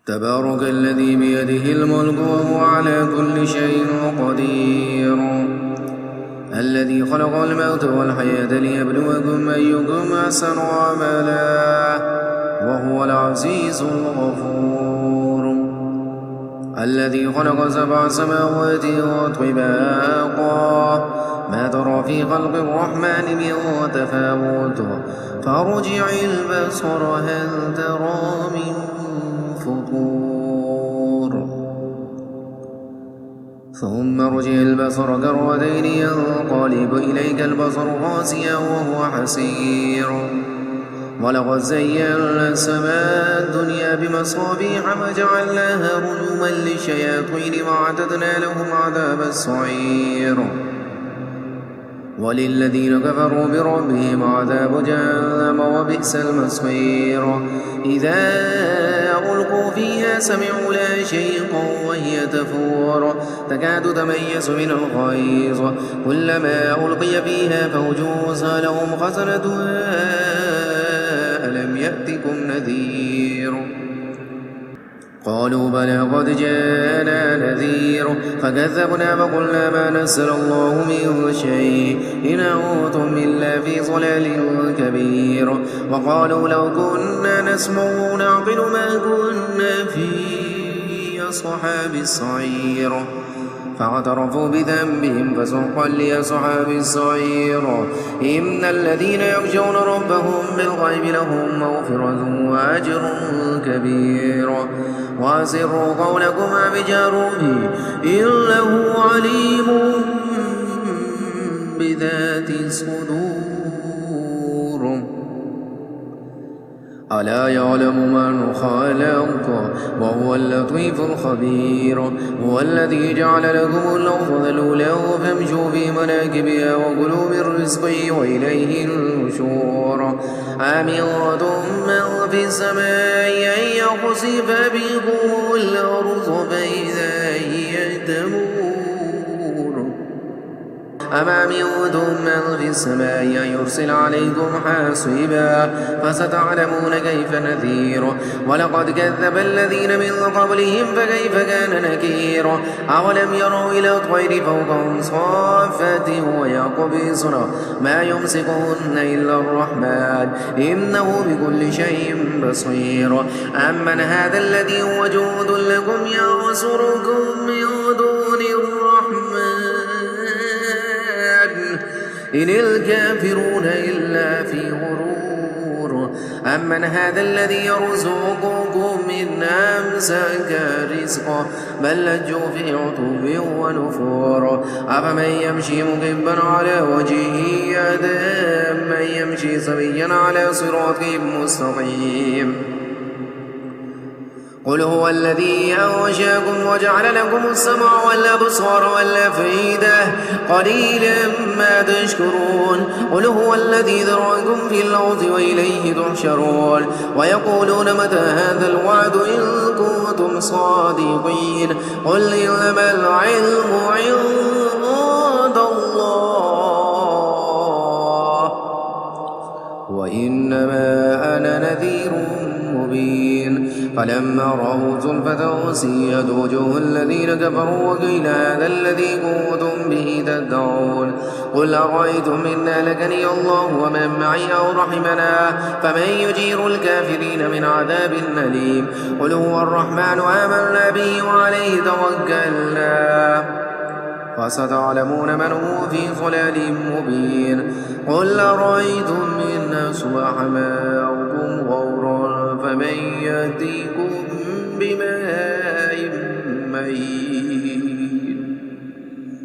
تبارك الذي بيده الملك وهو على كل شيء قدير الذي خلق الموت والحياة ليبلوكم أيكم أحسن عملا وهو العزيز الغفور الذي خلق 7 سماوات طباقا ما ترى في خلق الرحمن من تفاوت فارجع البصر هل ترى من فطور ثم ارجع البصر كرتين ينقلب إليك البصر خاسئا وهو حسير ولقد زينا السماء الدنيا بمصابيح وجعلناها رجوما للشياطين وأعتدنا لهم عذاب السعير وللذين كفروا بربهم عذاب جهنم وبئس المصير إذا ألقوا فيها سمعوا لها شيقا وهي تفور تكاد تميز من الغيظ كلما ألقي فيها فوج سألهم خزنتها ألم يأتكم نذير قالوا بلى قد جاءنا نذير فكذبنا فقلنا ما نزل الله من شيء إن أنتم إلا في ضلال كبير وقالوا لو كنا نسمع ونعقل ما كنا في أصحاب السعير فاعترفوا بذنبهم فسحقا لأصحاب السعير إن الذين يخشون ربهم بالغيب لهم مغفرة وأجر كبير وأسروا قولكم بجهروا به إنه عليم بذات الصدور ألا يعلم من خلق وهو اللطيف الخبير هو الذي جعل لكم الأرض ذلولا فامشوا في مناكبها وكلوا من رزقه وإليه النشور أمنتم من في السماء أن يخسف بكم الأرض فإذا هي تمور أم أمنتم من في السماء أن يرسل عليكم حاصبا فستعلمون كيف نذير ولقد كذب الذين من قبلهم فكيف كان نكير أولم يروا إلى الطير فوقهم صافات ويقبضن ما يمسكهن إلا الرحمن إنه بكل شيء بصير أمن هذا الذي هو جود لكم ينصركم من دون الرحمن إن الكافرون إلا في غرور أمن هذا الذي يرزقكم من أمسك رزقه بل لجوا في عتب ونفور أفمن يمشي مكبا على وجهه أهدى من يمشي سويا على صراط مستقيم قل هو الذي أنشأكم وجعل لكم السمع والأبصار والأفئدة قليلا ما تشكرون قل هو الذي ذرأكم في الأرض وإليه تحشرون ويقولون متى هذا الوعد إن كنتم صادقين قل إنما العلم عند الله وإنما أنا نذير مبين فلما رأوا زلفة سيئت وجوه الذين كفروا وقيل هذا الذي كنتم به تدعون قل أرأيتم إن أهلكني الله ومن معي أو رحمنا فمن يجير الكافرين من عذاب أليم قل هو الرحمن آمنا به وعليه توكلنا فستعلمون من هو في ضلال مبين قل أرأيتم إن أصبح ماؤكم غورا فمن يأتيكم بماء مهين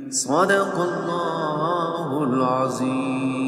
صدق الله العظيم.